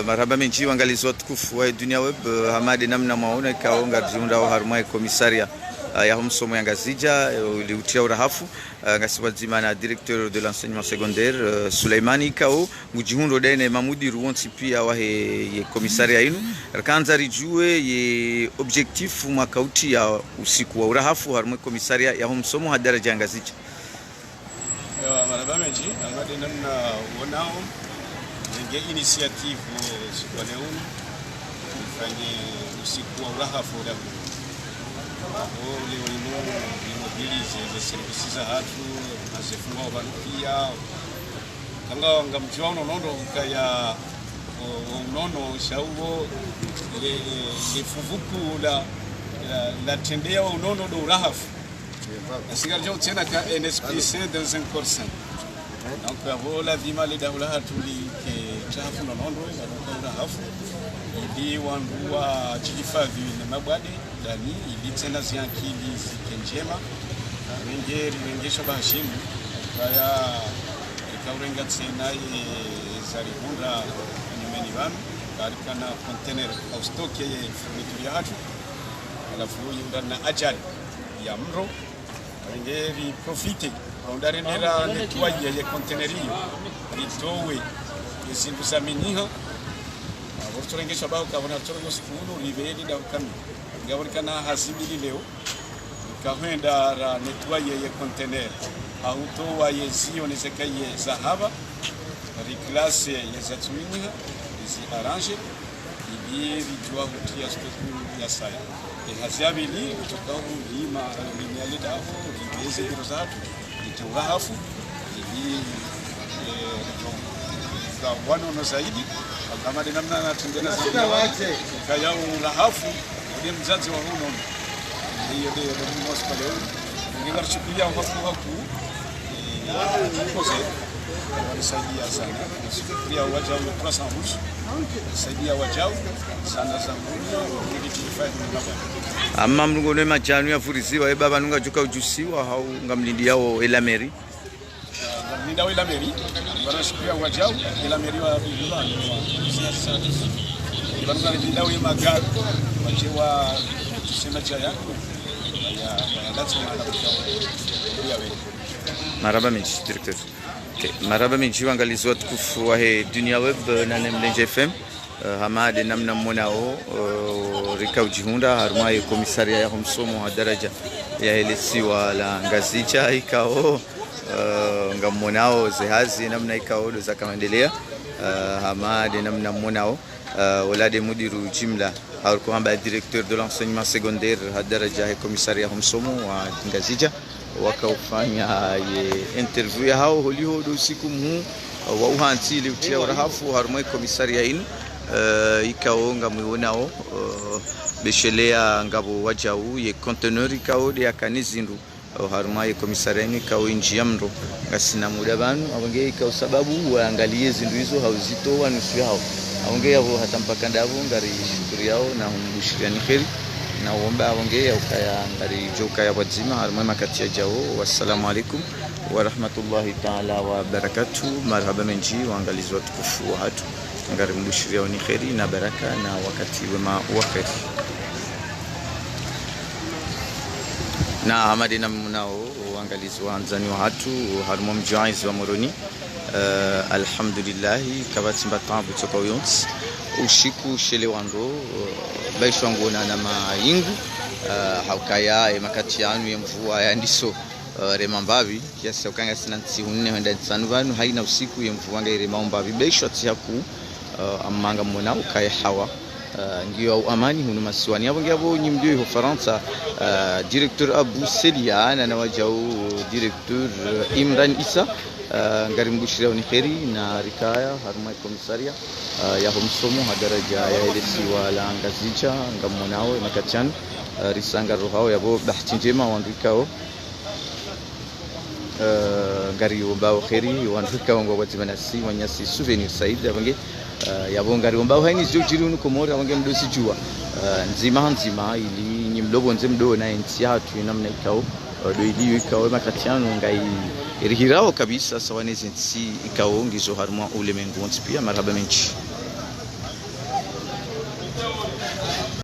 marhaba menji wangalizi watukufu wa Dunia Web hamadi namna maona ikaonga jiunda wa harumai komisaria ya humsomo ya ngazija uliutia urahafu ngasiwa zimana directeur de l'enseignement secondaire Suleimani ikao mujihundo dene mamudi ruonti pia wa ye komisaria inu kanza rijue ye objectif makauti ya usiku wa urahafu harumai komisaria ya humsomo hadaraja ngazija. Marhaba menji hamadi namna wonao nge initiative kwa leo ifanye usiku wa urahafu da leo mobilize za services za hatu nazifungwa abantu pia kanga ngamjwa nondo kaya nono shauo le fuvuku la tendea nono do urahafu asigaje tena ka NSPC dans un corps. Donc voilà vima le daula hatuli ke chafu nondo na hafu ili wandua chifadhi na mabwade dani ili tena ziankili zikenjema wengesha bashimu kaya ikaurenga tena zarihunda nyumeni vanu karikana container au stock ye furniture ya hatu alafu yunda na ajali ya mro wengeri profite ondare nera netwaye ye containeriyo ritowe izindu zaminiha abortorengesha baho kabona torogo sikunu libeli da kami ngaborikana hasibili leo kahenda ra netwaye ye container auto wa yezio nezekaye zahaba reclasse ye zatwiniha izi arrange ili rijwa kutia stoku ya saya hazabili kutoka lima linyalida hapo libeze birozatu urahafu ili kwa wano zaidi kama namna natendena zaidi kaya urahafu ile mzazi wa huno hiyo ndio mospa leo ningewachukulia hapo kose walisaidia sana pia wajao kwa sababu saidia wajao sana zangu nilitifanya baba amma mlungone majanu ya furisiwa baba nunga juka ujusiwa au ngamlindi yao elameri ngamlinda wa elameri wanashikia wajao elameri wa bilani sasa ibanga ngamlinda wa magari wajewa tusema cha yako ya lazima na yawe maraba menji directeur. Okay. Maraba menji wangalizi watukufu wa Dunia Web na Nemlenje FM hamade namna mmonao rika ujihunda harumai komisaria ya humsomo wa daraja ya elesiwa la ngazija ikao ngammonao zehazi namna ikao doza kamandelea hamade namna mmonao walade mudiru jimla haruko hamba directeur de l'enseignement secondaire hadaraja ya komisaria ya humsomo wa ngazija wakaufanya ye interview ya hao holiho do siku mu wa uhanti ile utia urahafu harumai komisaria inu ikao ngamwonao beshelea ngabo wajau ye conteneur ikao de yakanizindu harumai komisaria inu ikao injiamro ngasina muda banu abange ikao sababu waangalie zindu hizo hauzito wanusu yao abange yabo hatampaka ndabo ngari shukuri yao na humbushiriani kheri na uomba wongea ukaya ngari joka ya wazima harumai makati ya jao. Wassalamu alaikum wa rahmatullahi ta'ala wa barakatuh. Marhaba menji waangalizi watukufu wa hatu ngari mbushiria ni kheri na baraka na wakati wema wa kheri na hamadi na mnao waangalizi wa anzani wa hatu harumai mjuaizi wa moroni alhamdulillah kabati mbatambu toka uyonsi ushiku shele wando baisho ngona na maingu haukaya makati yanu ya mvua ya ndiso remambavi kiasi ukanga sinanti hunne henda tsanu vanu haina usiku ya mvua nga remambavi baisho atihaku amanga mona ukaya hawa ngiyo au amani hunu masiwani hapo ngabo nyimdio ho Faransa directeur Abu Selia na wajao directeur Imran Isa ngari mbushiria ni kheri na rikaya harumai komisaria ya humsomo hadaraja ya elesiwa la ngazija ngamonao makachan risanga rohao yabo bahati njema wandikao ngari wombao kheri wandikao ngo wazimanasi wanyasi souvenir said abange yabo ngari wombao haini zojirunu komora abange mdosi jua nzima ili nyimlobo nzemdo na ntiatu namna ikao do ili ikao makatiano ngai irihirao kabisa sawanezi nsi ikao ngizo haruma ulemengu pia marhaba menchi.